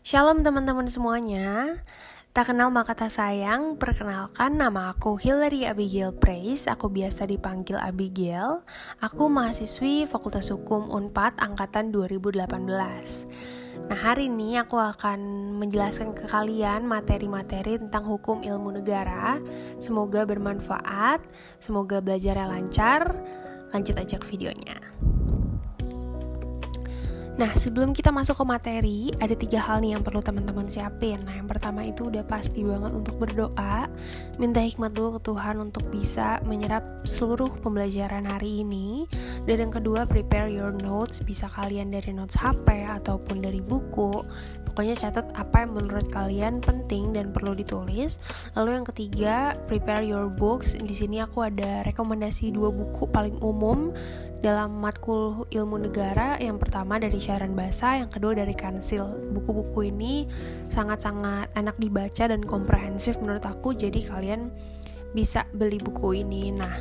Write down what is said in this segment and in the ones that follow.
Shalom teman-teman semuanya. Tak kenal maka tak sayang, perkenalkan nama aku Hillary Abigail Praise, aku biasa dipanggil Abigail. Aku mahasiswi Fakultas Hukum Unpad angkatan 2018. Nah, hari ini aku akan menjelaskan ke kalian materi-materi tentang hukum ilmu negara. Semoga bermanfaat, semoga belajarnya lancar. Lanjut aja ke videonya. Nah, sebelum kita masuk ke materi, ada 3 hal nih yang perlu teman-teman siapin. Nah, yang pertama itu udah pasti banget untuk berdoa, minta hikmat dulu ke Tuhan untuk bisa menyerap seluruh pembelajaran hari ini. Dan yang kedua, prepare your notes, bisa kalian dari notes HP ataupun dari buku. Pokoknya catat apa yang menurut kalian penting dan perlu ditulis. Lalu yang ketiga, prepare your books. Di sini aku ada rekomendasi 2 buku paling umum dalam matkul ilmu negara. Yang pertama dari Syahran Bassa, yang kedua dari Kansil. Buku-buku ini sangat-sangat enak dibaca dan komprehensif menurut aku, jadi kalian bisa beli buku ini. Nah,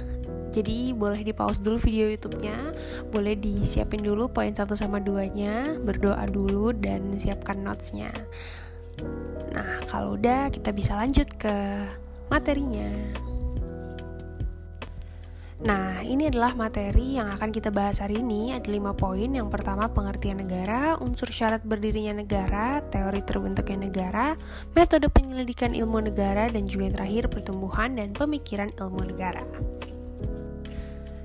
jadi boleh di pause dulu video YouTube-nya, boleh disiapin dulu poin 1 sama 2-nya, berdoa dulu dan siapkan notes-nya. Nah, kalau udah kita bisa lanjut ke materinya. Nah, ini adalah materi yang akan kita bahas hari ini. Ada 5 poin. Yang pertama, pengertian negara, unsur syarat berdirinya negara, teori terbentuknya negara, metode penyelidikan ilmu negara, dan juga yang terakhir, pertumbuhan dan pemikiran ilmu negara.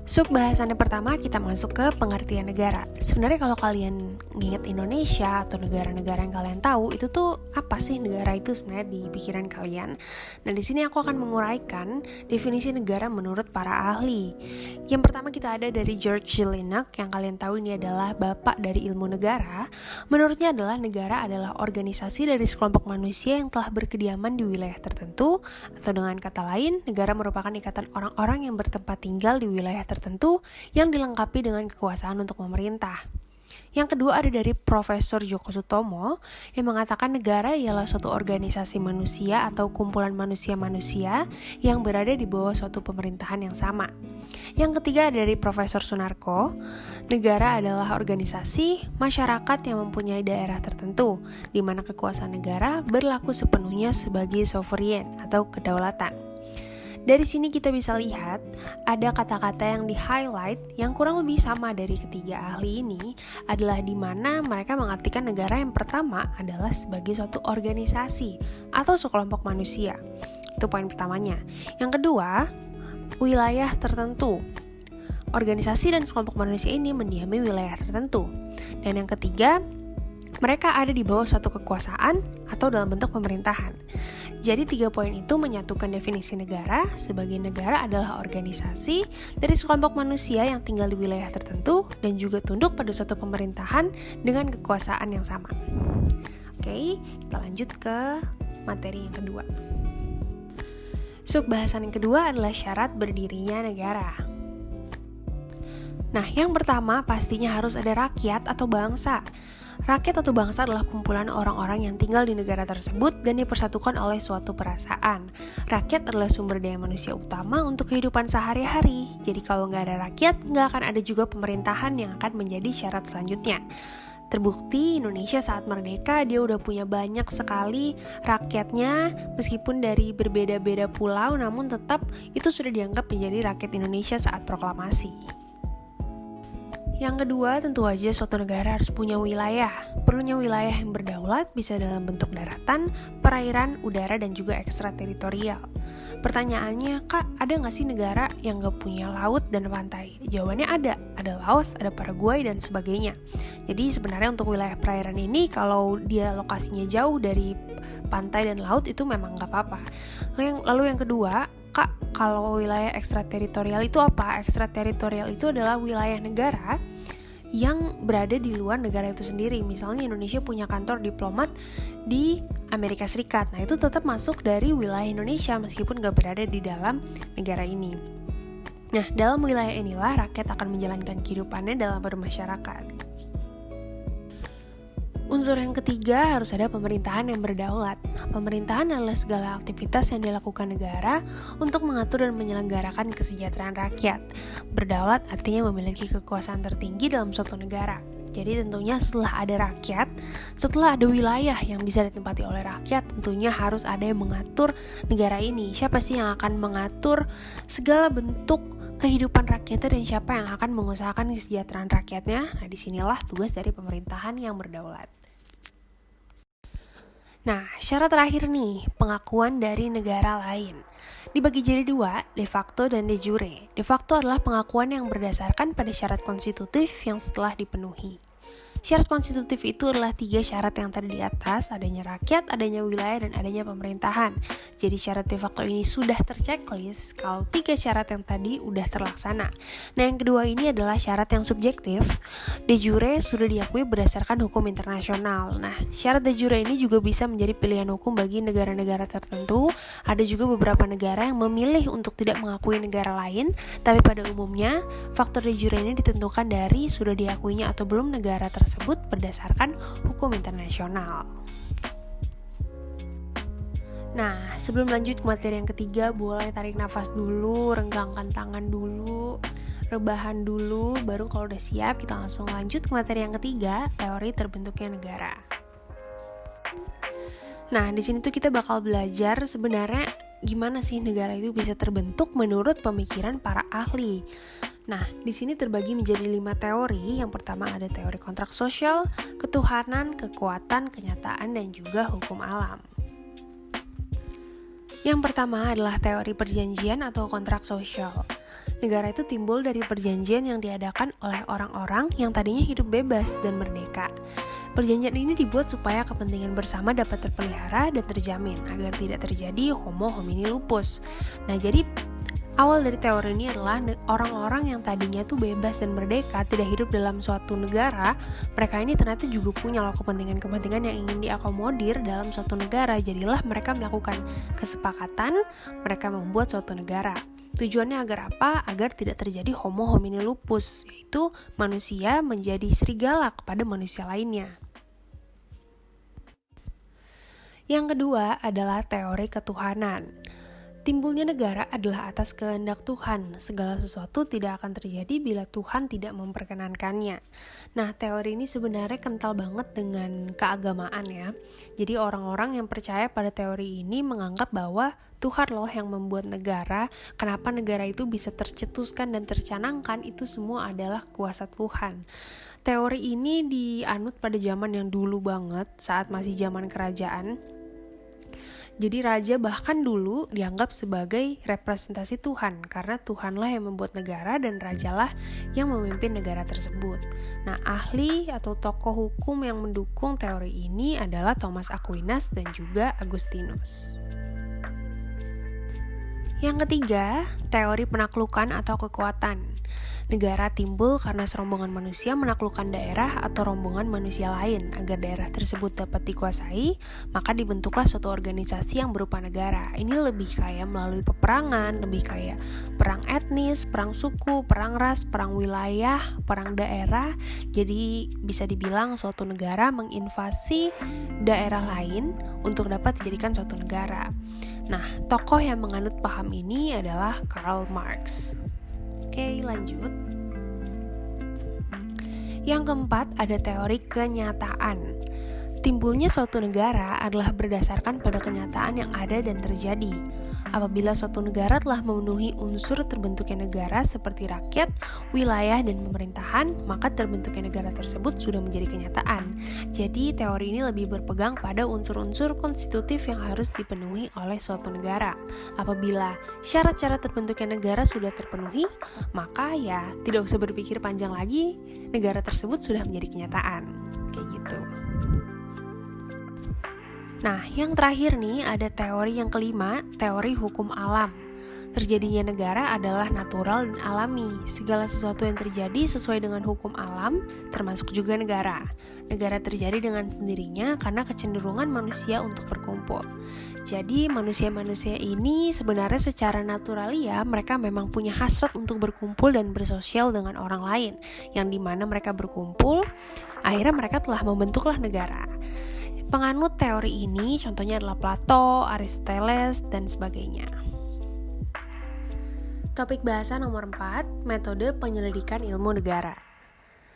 Sub bahasannya pertama, kita masuk ke pengertian negara. Sebenarnya kalau kalian nginget Indonesia atau negara-negara yang kalian tahu, itu tuh apa sih negara itu sebenarnya di pikiran kalian? Nah, di sini aku akan menguraikan definisi negara menurut para ahli. Yang pertama kita ada dari George Jelinek, yang kalian tahu ini adalah bapak dari ilmu negara. Menurutnya adalah negara adalah organisasi dari sekelompok manusia yang telah berkediaman di wilayah tertentu, atau dengan kata lain, negara merupakan ikatan orang-orang yang bertempat tinggal di wilayah tertentu yang dilengkapi dengan kekuasaan untuk memerintah. Yang kedua ada dari Profesor Djoko Sutomo yang mengatakan negara ialah suatu organisasi manusia atau kumpulan manusia-manusia yang berada di bawah suatu pemerintahan yang sama. Yang ketiga ada dari Profesor Sunarko, negara adalah organisasi masyarakat yang mempunyai daerah tertentu di mana kekuasaan negara berlaku sepenuhnya sebagai sovereign atau kedaulatan. Dari sini kita bisa lihat ada kata-kata yang di-highlight yang kurang lebih sama dari ketiga ahli ini, adalah di mana mereka mengartikan negara yang pertama adalah sebagai suatu organisasi atau sekelompok manusia. Itu poin pertamanya. Yang kedua, wilayah tertentu. Organisasi dan sekelompok manusia ini mendiami wilayah tertentu. Dan yang ketiga, mereka ada di bawah suatu kekuasaan atau dalam bentuk pemerintahan. Jadi 3 poin itu menyatukan definisi negara sebagai negara adalah organisasi dari sekelompok manusia yang tinggal di wilayah tertentu dan juga tunduk pada suatu pemerintahan dengan kekuasaan yang sama. Oke, kita lanjut ke materi yang kedua. Sub bahasan yang kedua adalah syarat berdirinya negara. Nah, yang pertama pastinya harus ada rakyat atau bangsa. Rakyat atau bangsa adalah kumpulan orang-orang yang tinggal di negara tersebut dan dipersatukan oleh suatu perasaan. Rakyat adalah sumber daya manusia utama untuk kehidupan sehari-hari. Jadi kalau nggak ada rakyat, nggak akan ada juga pemerintahan yang akan menjadi syarat selanjutnya. Terbukti Indonesia saat merdeka dia udah punya banyak sekali rakyatnya, meskipun dari berbeda-beda pulau, namun tetap itu sudah dianggap menjadi rakyat Indonesia saat proklamasi. Yang kedua, tentu aja suatu negara harus punya wilayah. Perlunya wilayah yang berdaulat bisa dalam bentuk daratan, perairan, udara, dan juga ekstrateritorial. Pertanyaannya, Kak, ada nggak sih negara yang nggak punya laut dan pantai? Jawabannya ada Laos, ada Paraguay, dan sebagainya. Jadi sebenarnya untuk wilayah perairan ini, kalau dia lokasinya jauh dari pantai dan laut, itu memang nggak apa-apa. Lalu yang kedua, Kak, kalau wilayah ekstrateritorial itu apa? Ekstrateritorial itu adalah wilayah negara yang berada di luar negara itu sendiri. Misalnya Indonesia punya kantor diplomat di Amerika Serikat. Nah, itu tetap masuk dari wilayah Indonesia meskipun nggak berada di dalam negara ini. Nah, dalam wilayah inilah rakyat akan menjalankan kehidupannya dalam bermasyarakat. Unsur yang ketiga harus ada pemerintahan yang berdaulat. Pemerintahan adalah segala aktivitas yang dilakukan negara untuk mengatur dan menyelenggarakan kesejahteraan rakyat. Berdaulat artinya memiliki kekuasaan tertinggi dalam suatu negara. Jadi tentunya setelah ada rakyat, setelah ada wilayah yang bisa ditempati oleh rakyat, tentunya harus ada yang mengatur negara ini. Siapa sih yang akan mengatur segala bentuk kehidupan rakyatnya dan siapa yang akan mengusahakan kesejahteraan rakyatnya? Nah, disinilah tugas dari pemerintahan yang berdaulat. Nah, syarat terakhir nih, pengakuan dari negara lain. Dibagi jadi dua, de facto dan de jure. De facto adalah pengakuan yang berdasarkan pada syarat konstitutif yang setelah dipenuhi. Syarat konstitutif itu adalah 3 syarat yang tadi di atas, adanya rakyat, adanya wilayah, dan adanya pemerintahan. Jadi syarat de facto ini sudah terchecklist kalau 3 syarat yang tadi udah terlaksana. Nah, yang kedua ini adalah syarat yang subjektif. De jure sudah diakui berdasarkan hukum internasional. Nah, syarat de jure ini juga bisa menjadi pilihan hukum bagi negara-negara tertentu. Ada juga beberapa negara yang memilih untuk tidak mengakui negara lain, tapi pada umumnya faktor de jure ini ditentukan dari sudah diakuinya atau belum negara tersebut berdasarkan hukum internasional. Nah, sebelum lanjut ke materi yang ketiga, boleh tarik nafas dulu, renggangkan tangan dulu, rebahan dulu, baru kalau udah siap kita langsung lanjut ke materi yang ketiga, teori terbentuknya negara. Nah, di sini tuh kita bakal belajar sebenarnya gimana sih negara itu bisa terbentuk menurut pemikiran para ahli. Nah, di sini terbagi menjadi 5 teori. Yang pertama ada teori kontrak sosial, ketuhanan, kekuatan, kenyataan, dan juga hukum alam. Yang pertama adalah teori perjanjian atau kontrak sosial. Negara itu timbul dari perjanjian yang diadakan oleh orang-orang yang tadinya hidup bebas dan merdeka. Perjanjian ini dibuat supaya kepentingan bersama dapat terpelihara dan terjamin agar tidak terjadi homo homini lupus. Nah, jadi awal dari teori ini adalah orang-orang yang tadinya tuh bebas dan merdeka, tidak hidup dalam suatu negara. Mereka ini ternyata juga punya loh kepentingan-kepentingan yang ingin diakomodir dalam suatu negara. Jadilah mereka melakukan kesepakatan, mereka membuat suatu negara. Tujuannya agar apa? Agar tidak terjadi homo homini lupus, yaitu manusia menjadi serigala kepada manusia lainnya. Yang kedua adalah teori ketuhanan. Timbulnya negara adalah atas kehendak Tuhan. Segala sesuatu tidak akan terjadi bila Tuhan tidak memperkenankannya. Nah, teori ini sebenarnya kental banget dengan keagamaan ya. Jadi orang-orang yang percaya pada teori ini menganggap bahwa Tuhan loh yang membuat negara. Kenapa negara itu bisa tercetuskan dan tercanangkan, itu semua adalah kuasa Tuhan. Teori ini dianut pada zaman yang dulu banget, saat masih zaman kerajaan. Jadi raja bahkan dulu dianggap sebagai representasi Tuhan, karena Tuhanlah yang membuat negara dan rajalah yang memimpin negara tersebut. Nah, ahli atau tokoh hukum yang mendukung teori ini adalah Thomas Aquinas dan juga Agustinus. Yang ketiga, teori penaklukan atau kekuatan. Negara timbul karena serombongan manusia menaklukkan daerah atau rombongan manusia lain. Agar daerah tersebut dapat dikuasai, maka dibentuklah suatu organisasi yang berupa negara. Ini lebih kayak melalui peperangan, lebih kayak perang etnis, perang suku, perang ras, perang wilayah, perang daerah. Jadi bisa dibilang suatu negara menginvasi daerah lain untuk dapat dijadikan suatu negara. Nah, tokoh yang menganut paham ini adalah Karl Marx. Oke, lanjut. Yang keempat ada teori kenyataan. Timbulnya suatu negara adalah berdasarkan pada kenyataan yang ada dan terjadi. Apabila suatu negara telah memenuhi unsur terbentuknya negara seperti rakyat, wilayah, dan pemerintahan, maka terbentuknya negara tersebut sudah menjadi kenyataan. Jadi teori ini lebih berpegang pada unsur-unsur konstitutif yang harus dipenuhi oleh suatu negara. Apabila syarat-syarat terbentuknya negara sudah terpenuhi, maka ya tidak usah berpikir panjang lagi, negara tersebut sudah menjadi kenyataan. Kayak gitu. Nah, yang terakhir nih ada teori yang kelima, teori hukum alam. Terjadinya negara adalah natural dan alami. Segala sesuatu yang terjadi sesuai dengan hukum alam, termasuk juga negara. Negara terjadi dengan sendirinya karena kecenderungan manusia untuk berkumpul. Jadi manusia-manusia ini sebenarnya secara naturalia mereka memang punya hasrat untuk berkumpul dan bersosial dengan orang lain. Yang dimana mereka berkumpul, akhirnya mereka telah membentuklah negara. Penganut teori ini contohnya adalah Plato, Aristoteles, dan sebagainya. Topik bahasa nomor 4, metode penyelidikan ilmu negara.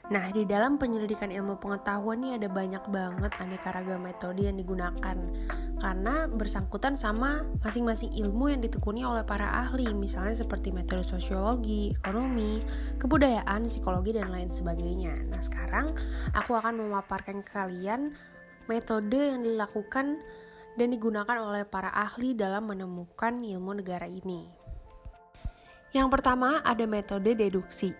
Nah, di dalam penyelidikan ilmu pengetahuan nih ada banyak banget aneka ragam metode yang digunakan karena bersangkutan sama masing-masing ilmu yang ditekuni oleh para ahli, misalnya seperti metode sosiologi, ekonomi, kebudayaan, psikologi, dan lain sebagainya. Nah, sekarang aku akan memaparkan ke kalian metode yang dilakukan dan digunakan oleh para ahli dalam menemukan ilmu negara ini. Yang pertama ada metode deduksi.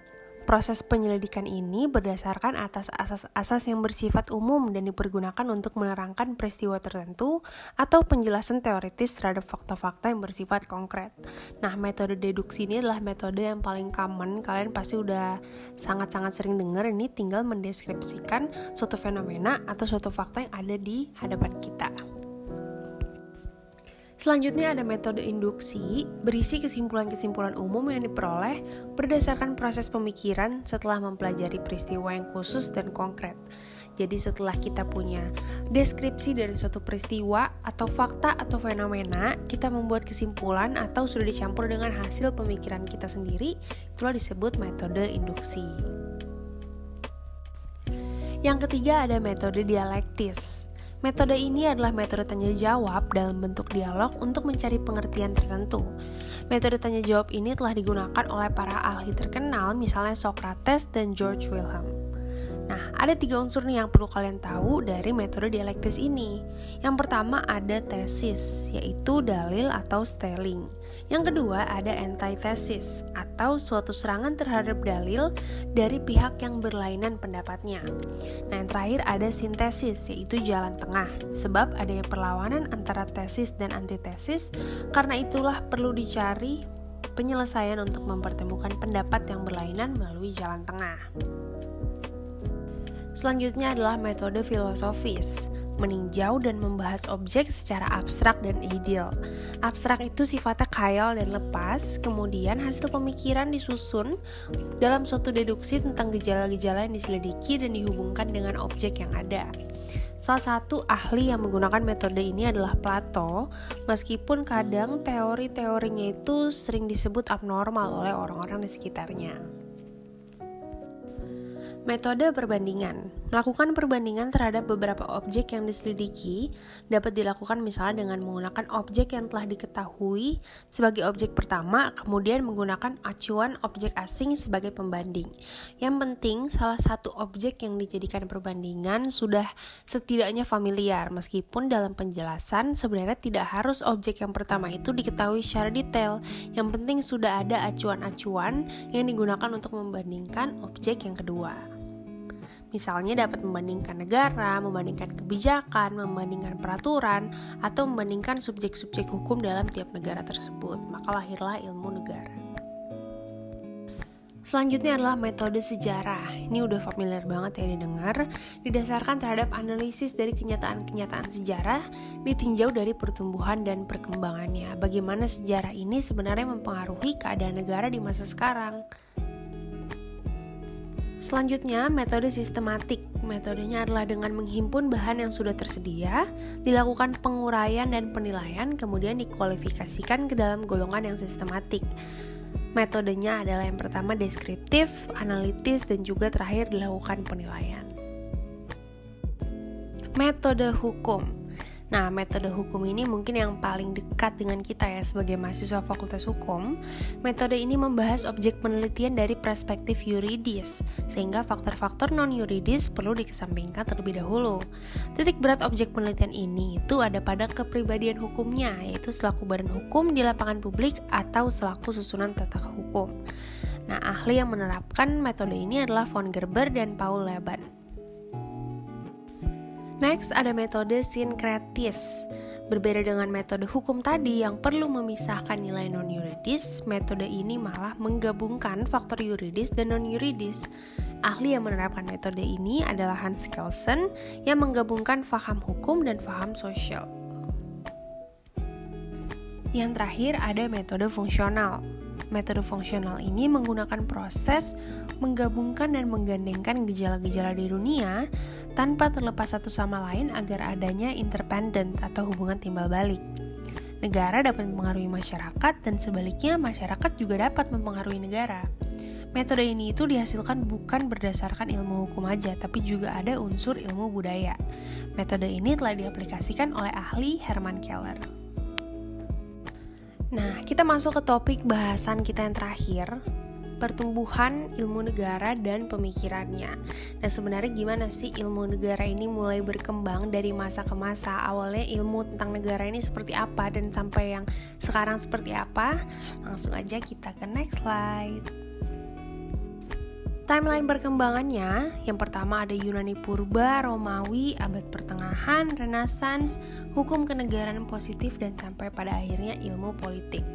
Proses penyelidikan ini berdasarkan atas asas-asas yang bersifat umum dan dipergunakan untuk menerangkan peristiwa tertentu atau penjelasan teoritis terhadap fakta-fakta yang bersifat konkret. Nah, metode deduksi ini adalah metode yang paling common, kalian pasti udah sangat-sangat sering dengar. Ini tinggal mendeskripsikan suatu fenomena atau suatu fakta yang ada di hadapan kita. Selanjutnya ada metode induksi, berisi kesimpulan-kesimpulan umum yang diperoleh berdasarkan proses pemikiran setelah mempelajari peristiwa yang khusus dan konkret. Jadi setelah kita punya deskripsi dari suatu peristiwa atau fakta atau fenomena, kita membuat kesimpulan atau sudah dicampur dengan hasil pemikiran kita sendiri, itulah disebut metode induksi. Yang ketiga ada metode dialektis. Metode ini adalah metode tanya-jawab dalam bentuk dialog untuk mencari pengertian tertentu. Metode tanya-jawab ini telah digunakan oleh para ahli terkenal, misalnya Socrates dan George Wilhelm. Nah, ada 3 unsur nih yang perlu kalian tahu dari metode dialektis ini. Yang pertama ada tesis, yaitu dalil atau styling. Yang kedua ada antitesis, atau suatu serangan terhadap dalil dari pihak yang berlainan pendapatnya. Nah, yang terakhir ada sintesis, yaitu jalan tengah. Sebab adanya perlawanan antara tesis dan antitesis, karena itulah perlu dicari penyelesaian untuk mempertemukan pendapat yang berlainan melalui jalan tengah. Selanjutnya adalah metode filosofis, meninjau dan membahas objek secara abstrak dan ideal. Abstrak itu sifatnya khayal dan lepas, kemudian hasil pemikiran disusun dalam suatu deduksi tentang gejala-gejala yang diselidiki dan dihubungkan dengan objek yang ada. Salah satu ahli yang menggunakan metode ini adalah Plato, meskipun kadang teori-teorinya itu sering disebut abnormal oleh orang-orang di sekitarnya. Metode perbandingan. Melakukan perbandingan terhadap beberapa objek yang diselidiki dapat dilakukan misalnya dengan menggunakan objek yang telah diketahui sebagai objek pertama, kemudian menggunakan acuan objek asing sebagai pembanding. Yang penting, salah satu objek yang dijadikan perbandingan sudah setidaknya familiar, meskipun dalam penjelasan sebenarnya tidak harus objek yang pertama itu diketahui secara detail. Yang penting sudah ada acuan-acuan yang digunakan untuk membandingkan objek yang kedua. Misalnya dapat membandingkan negara, membandingkan kebijakan, membandingkan peraturan, atau membandingkan subjek-subjek hukum dalam tiap negara tersebut. Maka lahirlah ilmu negara. Selanjutnya adalah metode sejarah. Ini udah familiar banget ya didengar. Didasarkan terhadap analisis dari kenyataan-kenyataan sejarah, ditinjau dari pertumbuhan dan perkembangannya. Bagaimana sejarah ini sebenarnya mempengaruhi keadaan negara di masa sekarang. Selanjutnya, metode sistematik. Metodenya adalah dengan menghimpun bahan yang sudah tersedia, dilakukan penguraian dan penilaian, kemudian dikualifikasikan ke dalam golongan yang sistematik. Metodenya adalah yang pertama deskriptif, analitis, dan juga terakhir dilakukan penilaian. Metode hukum. Nah, metode hukum ini mungkin yang paling dekat dengan kita ya sebagai mahasiswa Fakultas Hukum. Metode ini membahas objek penelitian dari perspektif yuridis, sehingga faktor-faktor non-yuridis perlu dikesampingkan terlebih dahulu. Titik berat objek penelitian ini itu ada pada kepribadian hukumnya, yaitu selaku badan hukum di lapangan publik atau selaku susunan tata hukum. Nah, ahli yang menerapkan metode ini adalah von Gerber dan Paul Laban. Next, ada metode sinkretis. Berbeda dengan metode hukum tadi yang perlu memisahkan nilai non-yuridis, metode ini malah menggabungkan faktor yuridis dan non-yuridis. Ahli yang menerapkan metode ini adalah Hans Kelsen yang menggabungkan faham hukum dan faham sosial. Yang terakhir ada metode fungsional. Metode fungsional ini menggunakan proses menggabungkan dan menggandengkan gejala-gejala di dunia tanpa terlepas satu sama lain agar adanya interdependent atau hubungan timbal balik. Negara dapat mempengaruhi masyarakat dan sebaliknya masyarakat juga dapat mempengaruhi negara. Metode ini itu dihasilkan bukan berdasarkan ilmu hukum aja, tapi juga ada unsur ilmu budaya. Metode ini telah diaplikasikan oleh ahli Herman Keller. Nah, kita masuk ke topik bahasan kita yang terakhir, pertumbuhan ilmu negara dan pemikirannya. Nah, sebenarnya gimana sih ilmu negara ini mulai berkembang dari masa ke masa? Awalnya ilmu tentang negara ini seperti apa dan sampai yang sekarang seperti apa? Langsung aja kita ke next slide. Timeline perkembangannya, yang pertama ada Yunani Purba, Romawi, Abad Pertengahan, Renaissance, hukum kenegaraan positif, dan sampai pada akhirnya ilmu politik.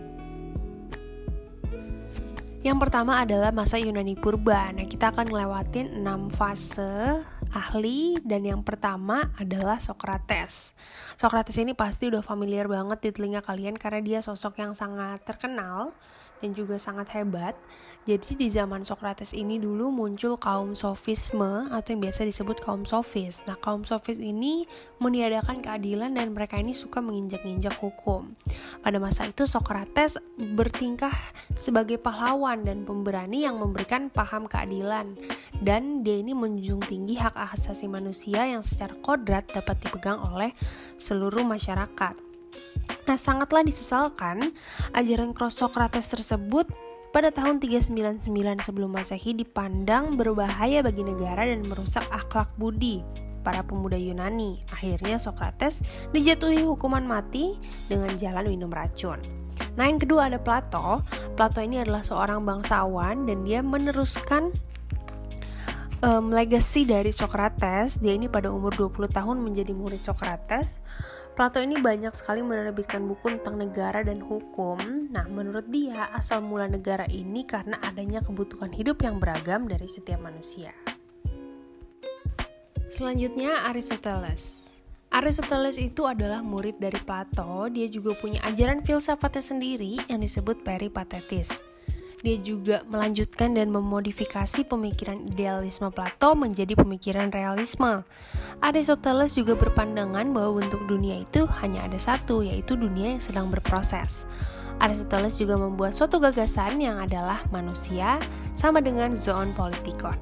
Yang pertama adalah masa Yunani Purba. Nah, kita akan ngelewatin 6 fase ahli, dan yang pertama adalah Socrates. Socrates ini pasti udah familiar banget di telinga kalian karena dia sosok yang sangat terkenal dan juga sangat hebat. Jadi di zaman Socrates ini dulu muncul kaum sofisme atau yang biasa disebut kaum sofis. Nah, kaum sofis ini meniadakan keadilan dan mereka ini suka menginjak-injak hukum. Pada masa itu Socrates bertingkah sebagai pahlawan dan pemberani yang memberikan paham keadilan, dan dia ini menjunjung tinggi hak asasi manusia yang secara kodrat dapat dipegang oleh seluruh masyarakat. Nah, sangatlah disesalkan ajaran Socrates tersebut pada tahun 399 sebelum Masehi dipandang berbahaya bagi negara dan merusak akhlak budi para pemuda Yunani. Akhirnya Socrates dijatuhi hukuman mati dengan jalan minum racun. Nah, yang kedua ada Plato. Plato ini adalah seorang bangsawan dan dia meneruskan legacy dari Socrates. Dia ini pada umur 20 tahun menjadi murid Socrates. Plato ini banyak sekali menerbitkan buku tentang negara dan hukum. Nah, menurut dia asal mula negara ini karena adanya kebutuhan hidup yang beragam dari setiap manusia. Selanjutnya Aristoteles. Aristoteles itu adalah murid dari Plato. Dia juga punya ajaran filsafatnya sendiri yang disebut peripatetis. Dia juga melanjutkan dan memodifikasi pemikiran idealisme Plato menjadi pemikiran realisme. Aristoteles juga berpandangan bahwa bentuk dunia itu hanya ada satu, yaitu dunia yang sedang berproses. Aristoteles juga membuat suatu gagasan yang adalah manusia sama dengan zoon politikon.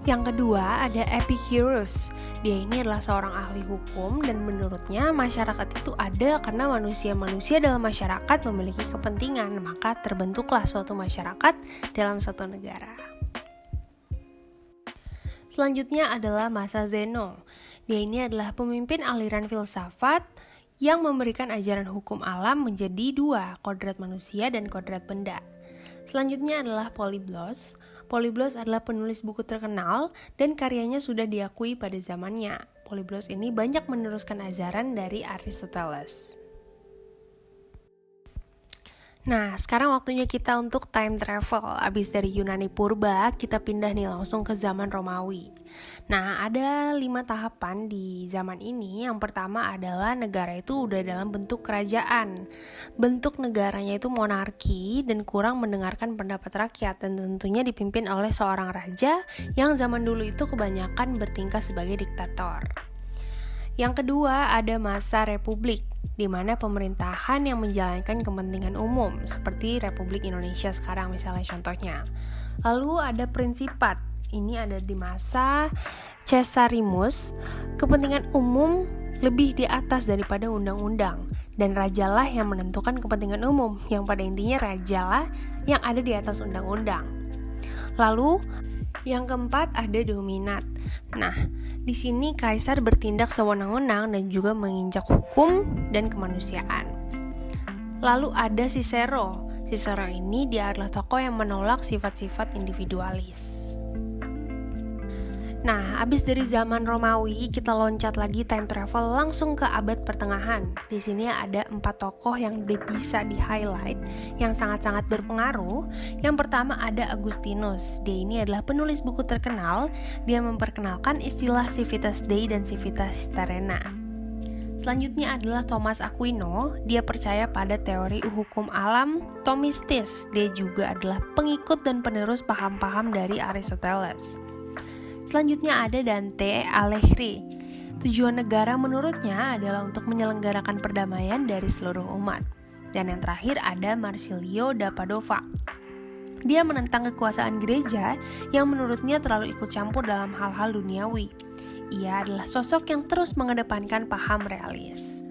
Yang kedua ada Epicurus. Dia ini adalah seorang ahli hukum dan menurutnya masyarakat itu ada karena manusia-manusia dalam masyarakat memiliki kepentingan, maka terbentuklah suatu masyarakat dalam suatu negara. Selanjutnya adalah masa Zeno. Dia ini adalah pemimpin aliran filsafat yang memberikan ajaran hukum alam menjadi dua, kodrat manusia dan kodrat benda. Selanjutnya adalah Polyblos. Polyblos adalah penulis buku terkenal dan karyanya sudah diakui pada zamannya. Polyblos ini banyak meneruskan ajaran dari Aristoteles. Nah, sekarang waktunya kita untuk time travel. Abis dari Yunani Purba, kita pindah nih langsung ke zaman Romawi. Nah, ada 5 tahapan di zaman ini. Yang pertama adalah negara itu udah dalam bentuk kerajaan. Bentuk negaranya itu monarki dan kurang mendengarkan pendapat rakyat, dan tentunya dipimpin oleh seorang raja yang zaman dulu itu kebanyakan bertingkah sebagai diktator. Yang kedua ada masa republik, di mana pemerintahan yang menjalankan kepentingan umum, seperti Republik Indonesia sekarang misalnya contohnya. Lalu ada prinsipat, ini ada di masa Caesarius, kepentingan umum lebih di atas daripada undang-undang, dan rajalah yang menentukan kepentingan umum, yang pada intinya rajalah yang ada di atas undang-undang. Lalu yang keempat ada dominat. Nah, di sini kaisar bertindak sewenang-wenang dan juga menginjak hukum dan kemanusiaan. Lalu ada Cicero. Cicero ini dia adalah tokoh yang menolak sifat-sifat individualis. Nah, abis dari zaman Romawi, kita loncat lagi time travel langsung ke abad pertengahan. Di sini ada 4 tokoh yang bisa di-highlight, yang sangat-sangat berpengaruh. Yang pertama ada Agustinus. Dia ini adalah penulis buku terkenal. Dia memperkenalkan istilah civitas Dei dan civitas terrena. Selanjutnya adalah Thomas Aquino. Dia percaya pada teori hukum alam Thomistis. Dia juga adalah pengikut dan penerus paham-paham dari Aristoteles. Selanjutnya ada Dante Alighieri. Tujuan negara menurutnya adalah untuk menyelenggarakan perdamaian dari seluruh umat. Dan yang terakhir ada Marsilio da Padova. Dia menentang kekuasaan gereja yang menurutnya terlalu ikut campur dalam hal-hal duniawi. Ia adalah sosok yang terus mengedepankan paham realis.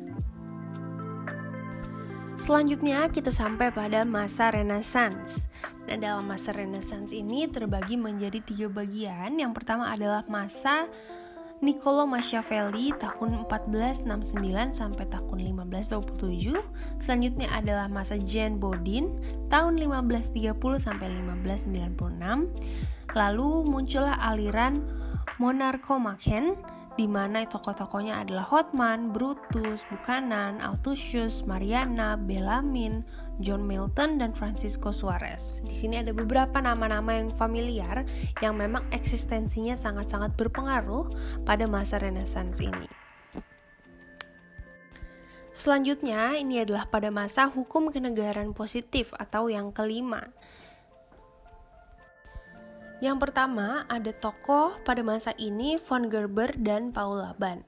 Selanjutnya kita sampai pada masa Renaissance. Nah, dalam masa Renaissance ini terbagi menjadi 3 bagian. Yang pertama adalah masa Niccolo Machiavelli tahun 1469 sampai tahun 1527. Selanjutnya adalah masa Jean Bodin tahun 1530 sampai 1596. Lalu muncullah aliran Monarchomachen, di mana tokoh-tokohnya adalah Hoffman, Brutus, Buchanan, Altusius, Mariana, Bellarmine, John Milton, dan Francisco Suarez. Di sini ada beberapa nama-nama yang familiar yang memang eksistensinya sangat-sangat berpengaruh pada masa Renaissance ini. Selanjutnya, ini adalah pada masa hukum kenegaraan positif atau yang kelima. Yang pertama, ada tokoh pada masa ini von Gerber dan Paul Laban.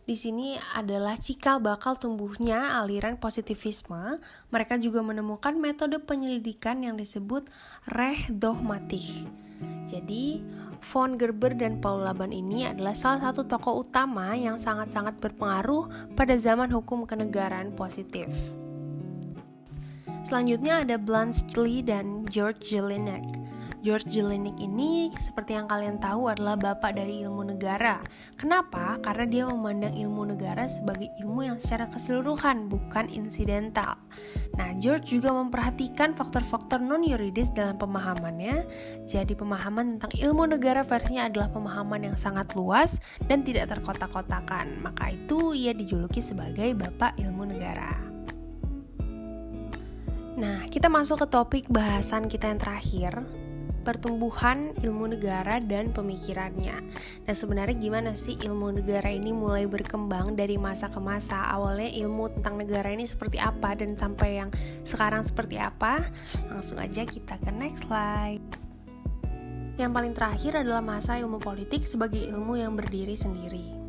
Di sini adalah cikal bakal tumbuhnya aliran positivisme. Mereka juga menemukan metode penyelidikan yang disebut Rechtsdogmatik. Jadi, von Gerber dan Paul Laban ini adalah salah satu tokoh utama yang sangat-sangat berpengaruh pada zaman hukum kenegaraan positif. Selanjutnya ada Bluntschli dan George Jelinek. George Jelinek ini seperti yang kalian tahu adalah bapak dari ilmu negara. Kenapa? Karena dia memandang ilmu negara sebagai ilmu yang secara keseluruhan, bukan insidental. Nah, George juga memperhatikan faktor-faktor non-yuridis dalam pemahamannya. Jadi pemahaman tentang ilmu negara versinya adalah pemahaman yang sangat luas dan tidak terkotak-kotakan. Maka itu ia dijuluki sebagai bapak ilmu negara. Nah, kita masuk ke topik bahasan kita yang terakhir, pertumbuhan ilmu negara dan pemikirannya. Nah, sebenarnya gimana sih ilmu negara ini mulai berkembang dari masa ke masa? Awalnya ilmu tentang negara ini seperti apa dan sampai yang sekarang seperti apa? Langsung aja kita ke next slide. Yang paling terakhir adalah masa ilmu politik sebagai ilmu yang berdiri sendiri.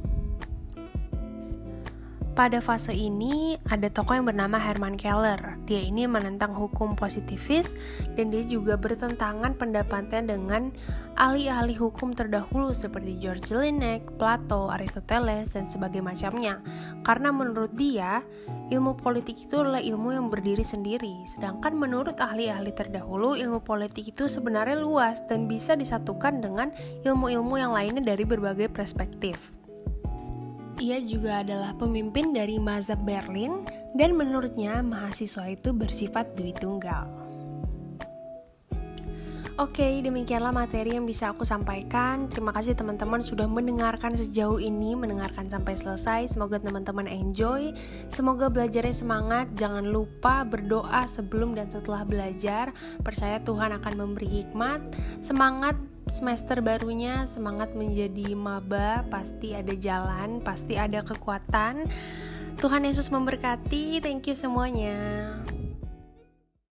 Pada fase ini, ada tokoh yang bernama Hermann Keller. Dia ini menentang hukum positivis dan dia juga bertentangan pendapatnya dengan ahli-ahli hukum terdahulu seperti George Jelinek, Plato, Aristoteles, dan sebagainya macamnya. Karena menurut dia, ilmu politik itu adalah ilmu yang berdiri sendiri. Sedangkan menurut ahli-ahli terdahulu, ilmu politik itu sebenarnya luas dan bisa disatukan dengan ilmu-ilmu yang lainnya dari berbagai perspektif. Ia juga adalah pemimpin dari mazhab Berlin dan menurutnya mahasiswa itu bersifat dui tunggal. Oke, demikianlah materi yang bisa aku sampaikan. Terima kasih teman-teman sudah mendengarkan sejauh ini, mendengarkan sampai selesai. Semoga teman-teman enjoy, semoga belajarnya semangat. Jangan lupa berdoa sebelum dan setelah belajar. Percaya Tuhan akan memberi hikmat. Semangat semester barunya, semangat menjadi maba. Pasti ada jalan, pasti ada kekuatan. Tuhan Yesus memberkati. Thank you semuanya.